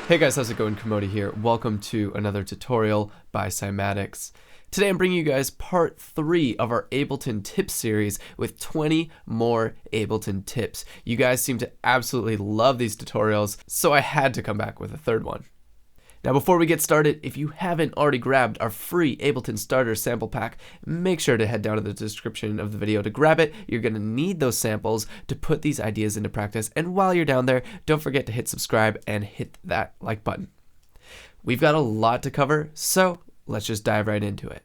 Hey guys, how's it going? Commodity here. Welcome to another tutorial by Cymatics. Today I'm bringing you guys part 3 of our Ableton tips series with 20 more Ableton tips. You guys seem to absolutely love these tutorials, so I had to come back with a third one. Now before we get started, if you haven't already grabbed our free Ableton Starter sample pack, make sure to head down to the description of the video to grab it. You're going to need those samples to put these ideas into practice, and while you're down there, don't forget to hit subscribe and hit that like button. We've got a lot to cover, so let's just dive right into it.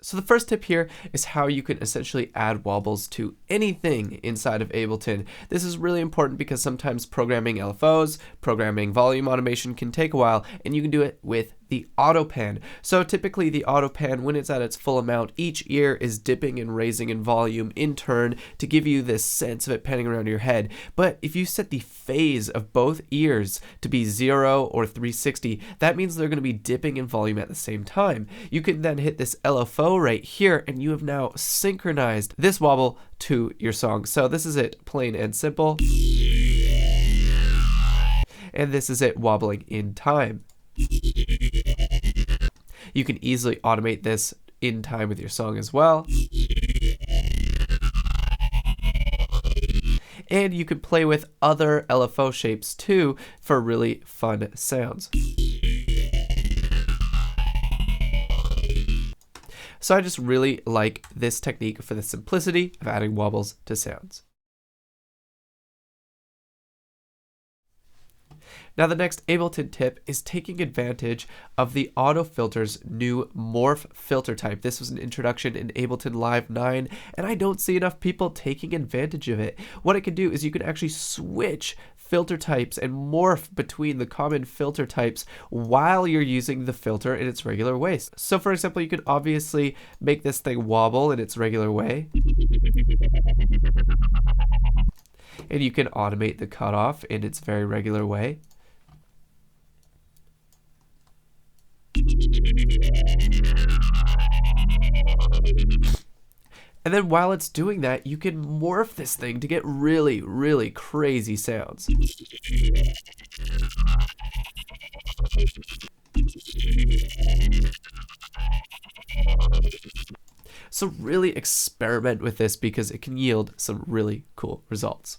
So the first tip here is how you can essentially add wobbles to anything inside of Ableton. This is really important because sometimes programming LFOs, programming volume automation can take a while, and you can do it with the auto pan. So typically the auto pan, when it's at its full amount, each ear is dipping and raising in volume in turn to give you this sense of it panning around your head. But if you set the phase of both ears to be 0 or 360, that means they're going to be dipping in volume at the same time. You can then hit this LFO right here, and you have now synchronized this wobble to your song. So this is it, plain and simple. And this is it wobbling in time. You can easily automate this in time with your song as well. And you can play with other LFO shapes too for really fun sounds. So I just really like this technique for the simplicity of adding wobbles to sounds. Now the next Ableton tip is taking advantage of the Auto Filters new Morph filter type. This was an introduction in Ableton Live 9, and I don't see enough people taking advantage of it. What it can do is you can actually switch filter types and morph between the common filter types while you're using the filter in its regular way. So for example, you can obviously make this thing wobble in its regular way. And you can automate the cutoff in its very regular way. And then while it's doing that, you can morph this thing to get really, really crazy sounds. So really experiment with this because it can yield some really cool results.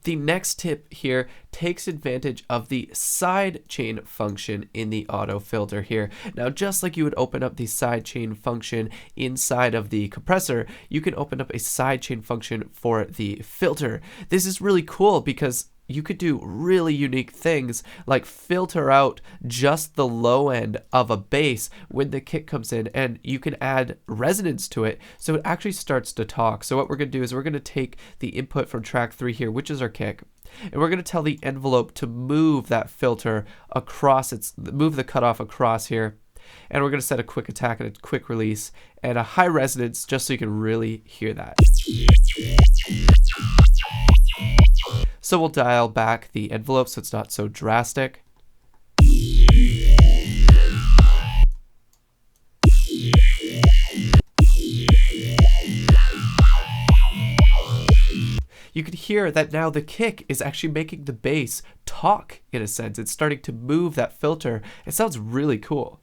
The next tip here takes advantage of the sidechain function in the auto filter here. Now, just like you would open up the sidechain function inside of the compressor, you can open up a sidechain function for the filter. This is really cool because you could do really unique things like filter out just the low end of a bass when the kick comes in, and you can add resonance to it so it actually starts to talk. So what we're going to do is we're going to take the input from track 3 here, which is our kick, and we're going to tell the envelope to move that filter across move the cutoff across here. And we're going to set a quick attack and a quick release and a high resonance just so you can really hear that. So we'll dial back the envelope so it's not so drastic. You can hear that now the kick is actually making the bass talk in a sense. It's starting to move that filter. It sounds really cool.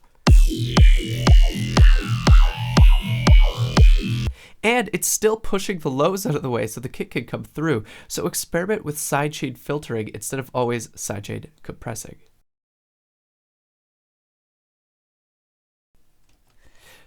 And it's still pushing the lows out of the way so the kick can come through. So experiment with sidechain filtering instead of always sidechain compressing.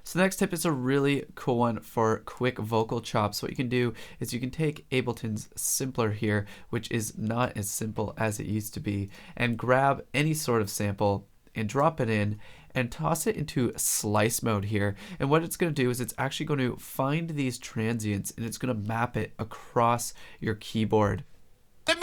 So the next tip is a really cool one for quick vocal chops. What you can do is you can take Ableton's Simpler here, which is not as simple as it used to be, and grab any sort of sample and drop it in and toss it into slice mode here. And what it's going to do is it's actually going to find these transients and it's going to map it across your keyboard. And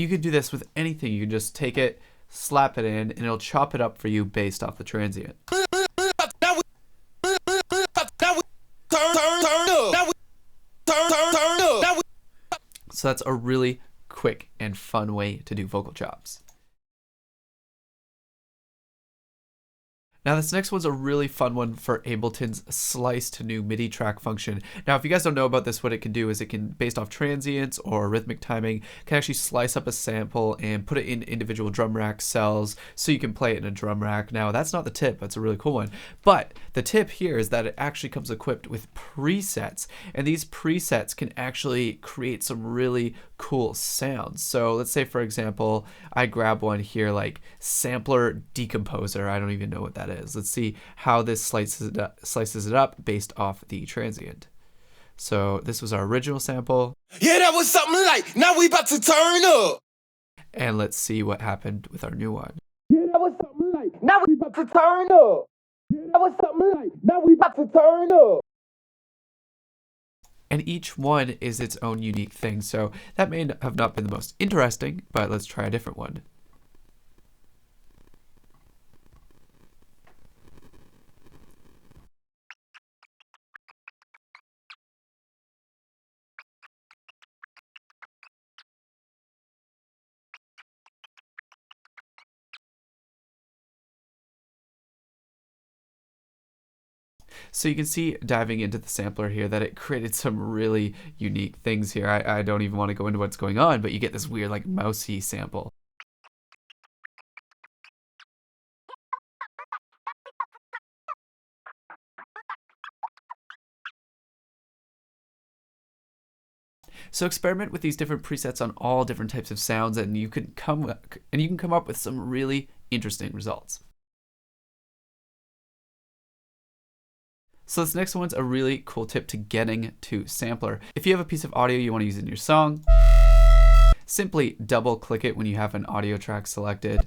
you can do this with anything. You can just take it, slap it in, and it'll chop it up for you based off the transient. So that's a really quick and fun way to do vocal chops. Now this next one's a really fun one for Ableton's slice to new MIDI track function. Now if you guys don't know about this, what it can do is it can, based off transients or rhythmic timing, can actually slice up a sample and put it in individual drum rack cells so you can play it in a drum rack. Now that's not the tip, that's a really cool one. But the tip here is that it actually comes equipped with presets, and these presets can actually create some really cool sounds. So let's say, for example, I grab one here like sampler decomposer. I don't even know what that is. Let's see how this slices it up based off the transient. So this was our original sample. Yeah, that was something like, now we about to turn up. And let's see what happened with our new one. Yeah, that was something like, now we about to turn up. Yeah, that was something like, now we about to turn up. And each one is its own unique thing. So that may have not been the most interesting, but let's try a different one. So you can see, diving into the sampler here, that it created some really unique things here. I don't even want to go into what's going on, but you get this weird like mousy sample. So experiment with these different presets on all different types of sounds, and you can come up with some really interesting results. So this next one's a really cool tip to getting to sampler. If you have a piece of audio you want to use in your song, simply double click it when you have an audio track selected,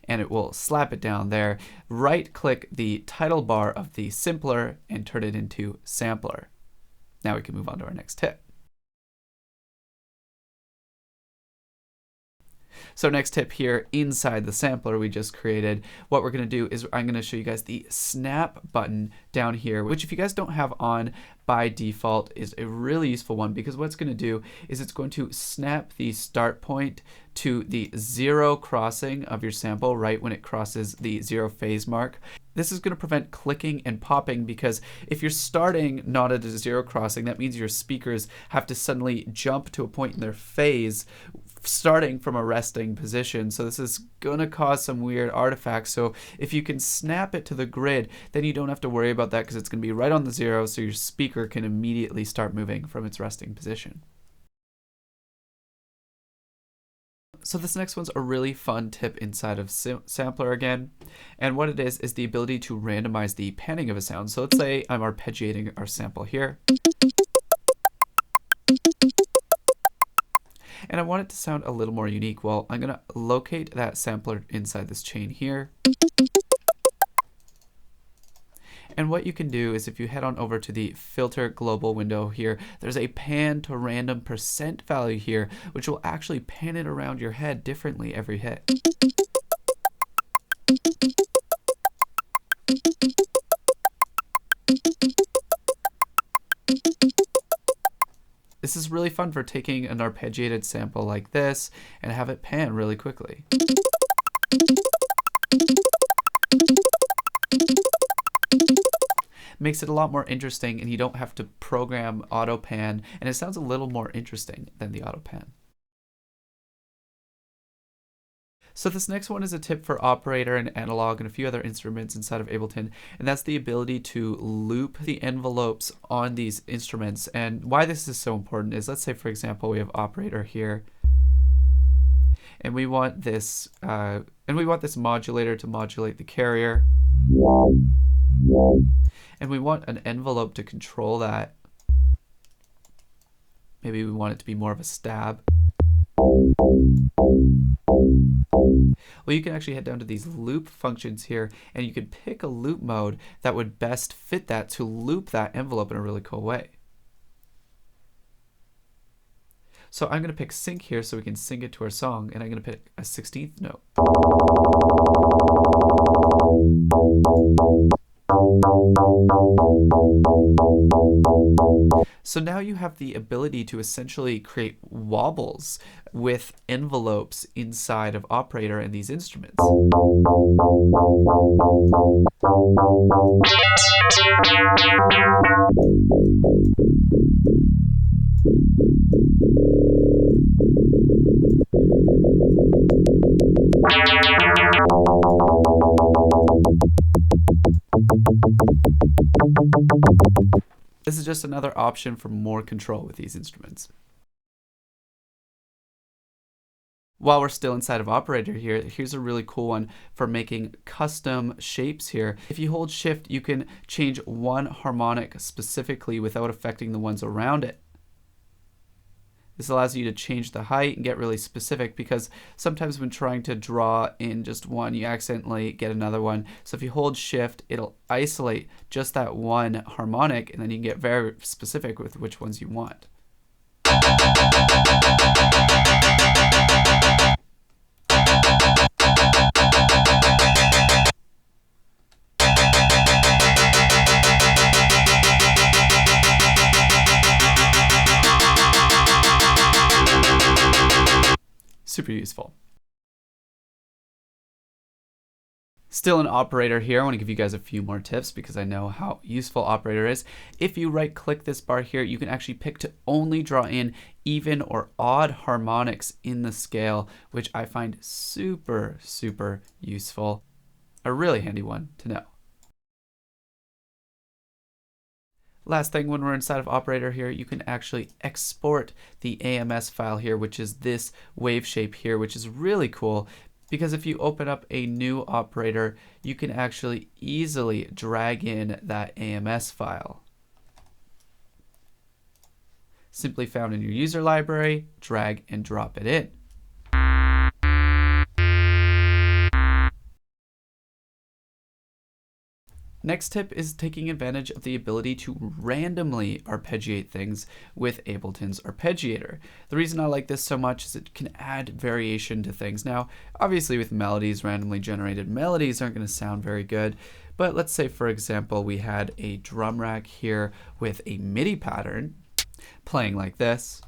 and it will slap it down there. Right click the title bar of the simpler and turn it into sampler. Now we can move on to our next tip. So next tip here, inside the sampler we just created, what we're going to do is I'm going to show you guys the snap button down here, which if you guys don't have on by default is a really useful one, because what it's going to do is it's going to snap the start point to the 0 crossing of your sample right when it crosses the 0 phase mark. This is going to prevent clicking and popping, because if you're starting not at a 0 crossing, that means your speakers have to suddenly jump to a point in their phase starting from a resting position. So this is gonna cause some weird artifacts. So if you can snap it to the grid, then you don't have to worry about that, because it's gonna be right on the 0, so your speaker can immediately start moving from its resting position. So this next one's a really fun tip inside of Sampler again, and what it is the ability to randomize the panning of a sound. So let's say I'm arpeggiating our sample here, and I want it to sound a little more unique. Well, I'm going to locate that sampler inside this chain here. And what you can do is, if you head on over to the filter global window here, there's a pan to random percent value here, which will actually pan it around your head differently every hit. This is really fun for taking an arpeggiated sample like this and have it pan really quickly. Makes it a lot more interesting, and you don't have to program auto pan, and it sounds a little more interesting than the auto pan. So this next one is a tip for operator and analog and a few other instruments inside of Ableton, and that's the ability to loop the envelopes on these instruments. And why this is so important is, let's say for example we have operator here, and we want this modulator to modulate the carrier, and we want an envelope to control that. Maybe we want it to be more of a stab. Well, you can actually head down to these loop functions here, and you can pick a loop mode that would best fit that to loop that envelope in a really cool way. So I'm going to pick sync here so we can sync it to our song, and I'm going to pick a 16th note. So now you have the ability to essentially create wobbles with envelopes inside of Operator and these instruments. This is just another option for more control with these instruments. While we're still inside of Operator here, here's a really cool one for making custom shapes here. If you hold Shift, you can change one harmonic specifically without affecting the ones around it. This allows you to change the height and get really specific, because sometimes when trying to draw in just one, you accidentally get another one. So if you hold Shift, it'll isolate just that one harmonic, and then you can get very specific with which ones you want. Super useful. Still an Operator here. I want to give you guys a few more tips because I know how useful Operator is. If you right click this bar here, you can actually pick to only draw in even or odd harmonics in the scale, which I find super, super useful. A really handy one to know. Last thing, when we're inside of Operator here, you can actually export the AMS file here, which is this wave shape here, which is really cool because if you open up a new Operator, you can actually easily drag in that AMS file. Simply found in your user library, drag and drop it in. Next tip is taking advantage of the ability to randomly arpeggiate things with Ableton's Arpegiattor. The reason I like this so much is it can add variation to things. Now, obviously with melodies, randomly generated melodies aren't going to sound very good, but let's say, for example, we had a drum rack here with a MIDI pattern playing like this.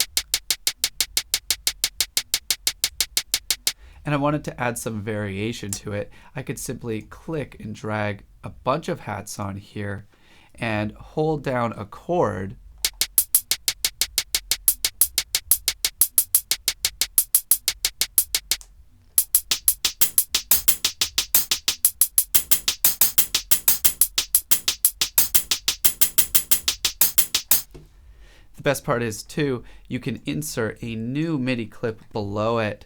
And I wanted to add some variation to it. I could simply click and drag a bunch of hats on here and hold down a chord . The best part is too, you can insert a new MIDI clip below it.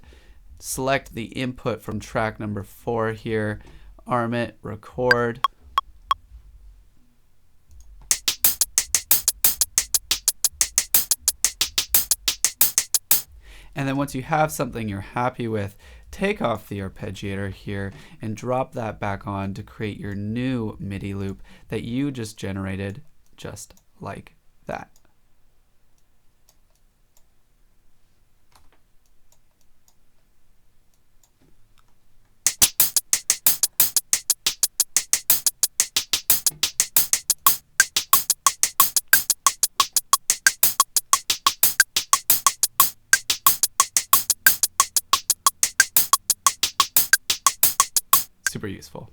Select the input from track number 4 here, arm it, record. And then once you have something you're happy with, take off the arpeggiator here and drop that back on to create your new MIDI loop that you just generated, just like that. Super useful.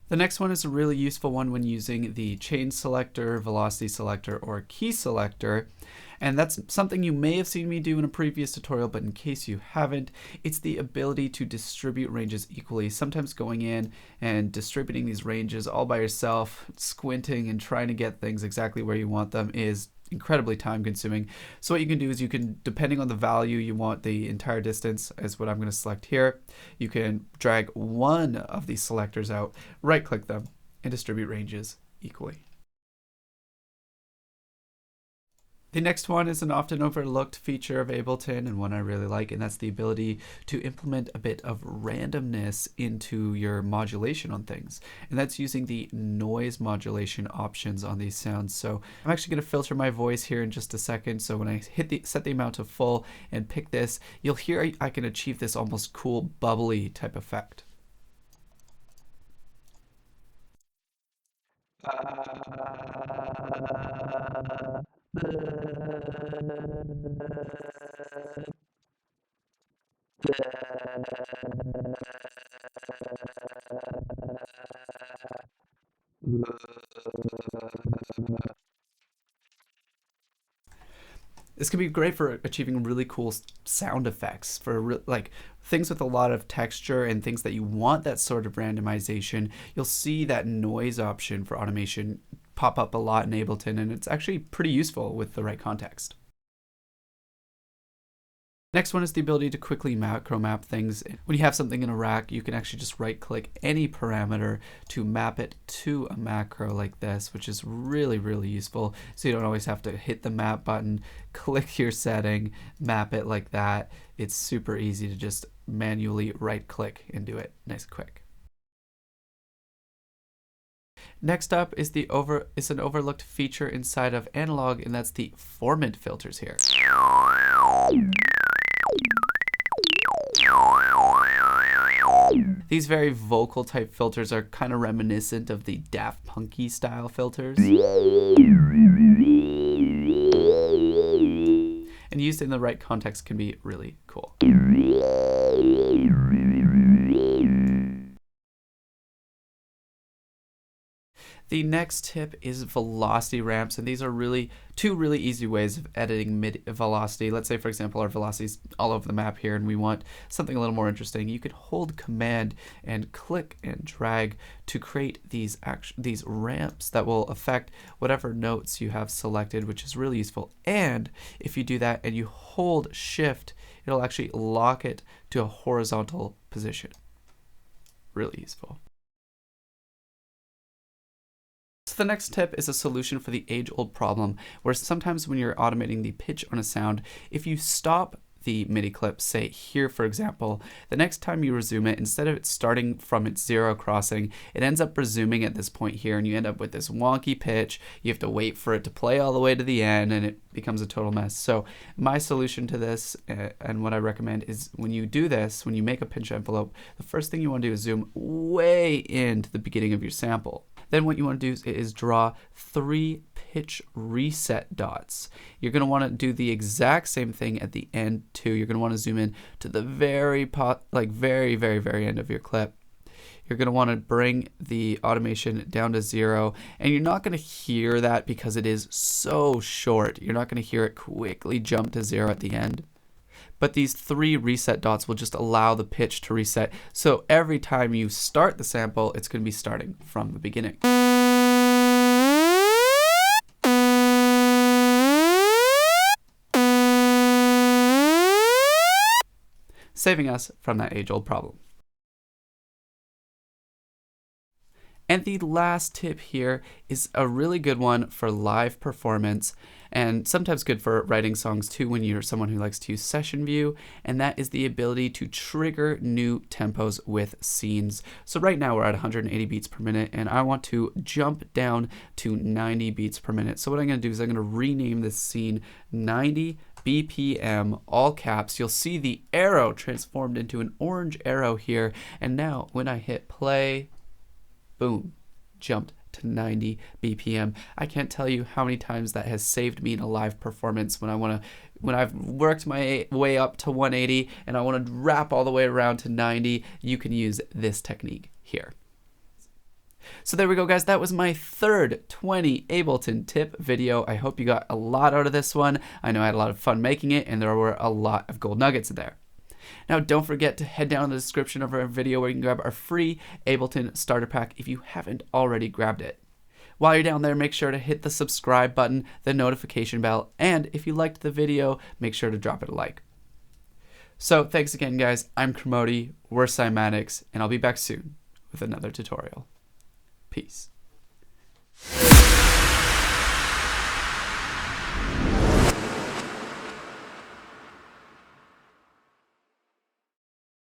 The next one is a really useful one when using the chain selector, velocity selector, or key selector. And that's something you may have seen me do in a previous tutorial, but in case you haven't, it's the ability to distribute ranges equally. Sometimes going in and distributing these ranges all by yourself, squinting and trying to get things exactly where you want them is incredibly time consuming. So what you can do is you can, depending on the value you want the entire distance, as what I'm going to select here, you can drag one of these selectors out, right click them, and distribute ranges equally. The next one is an often overlooked feature of Ableton and one I really like, and that's the ability to implement a bit of randomness into your modulation on things. And that's using the noise modulation options on these sounds. So I'm actually going to filter my voice here in just a second. So when I set the amount to full and pick this, you'll hear I can achieve this almost cool bubbly type effect. This can be great for achieving really cool sound effects for like things with a lot of texture and things that you want that sort of randomization. You'll see that noise option for automation pop up a lot in Ableton, and it's actually pretty useful with the right context. Next one is the ability to quickly macro map things. When you have something in a rack, you can actually just right click any parameter to map it to a macro like this, which is really, really useful. So you don't always have to hit the map button, click your setting, map it like that. It's super easy to just manually right click and do it nice and quick. Next up is an overlooked feature inside of analog, and that's the Formant filters here. These very vocal type filters are kind of reminiscent of the Daft Punky style filters. And used in the right context can be really cool. The next tip is velocity ramps, and these are two really easy ways of editing mid velocity. Let's say, for example, our velocity is all over the map here, and we want something a little more interesting. You could hold Command and click and drag to create these ramps that will affect whatever notes you have selected, which is really useful. And if you do that and you hold Shift, it'll actually lock it to a horizontal position. Really useful. So the next tip is a solution for the age-old problem where sometimes when you're automating the pitch on a sound, if you stop the MIDI clip, say here for example, the next time you resume it, instead of it starting from its zero crossing, it ends up resuming at this point here, and you end up with this wonky pitch. You have to wait for it to play all the way to the end, and it becomes a total mess. So my solution to this, and what I recommend, is when you do this, when you make a pinch envelope, the first thing you want to do is zoom way into the beginning of your sample. Then what you want to do is draw 3 pitch reset dots. You're going to want to do the exact same thing at the end too. You're going to want to zoom in to the very end of your clip. You're going to want to bring the automation down to 0, and you're not going to hear that because it is so short. You're not going to hear it quickly jump to 0 at the end. But these 3 reset dots will just allow the pitch to reset. So every time you start the sample, it's going to be starting from the beginning. Saving us from that age-old problem. And the last tip here is a really good one for live performance, and sometimes good for writing songs too when you're someone who likes to use session view, and that is the ability to trigger new tempos with scenes. So right now we're at 180 beats per minute, and I want to jump down to 90 beats per minute. So what I'm going to do is I'm going to rename this scene 90 BPM, all caps. You'll see the arrow transformed into an orange arrow here, and now when I hit play, boom, jumped to 90 BPM. I can't tell you how many times that has saved me in a live performance when I've worked my way up to 180 and I want to wrap all the way around to 90. You can use this technique here. So there we go, guys. That was my third 20 Ableton tip video. I hope you got a lot out of this one. I know I had a lot of fun making it, and there were a lot of gold nuggets in there. Now, don't forget to head down in the description of our video where you can grab our free Ableton starter pack if you haven't already grabbed it. While you're down there, make sure to hit the subscribe button, the notification bell, and if you liked the video, make sure to drop it a like. So thanks again, guys. I'm Cymatics, we're Cymatics, and I'll be back soon with another tutorial. Peace.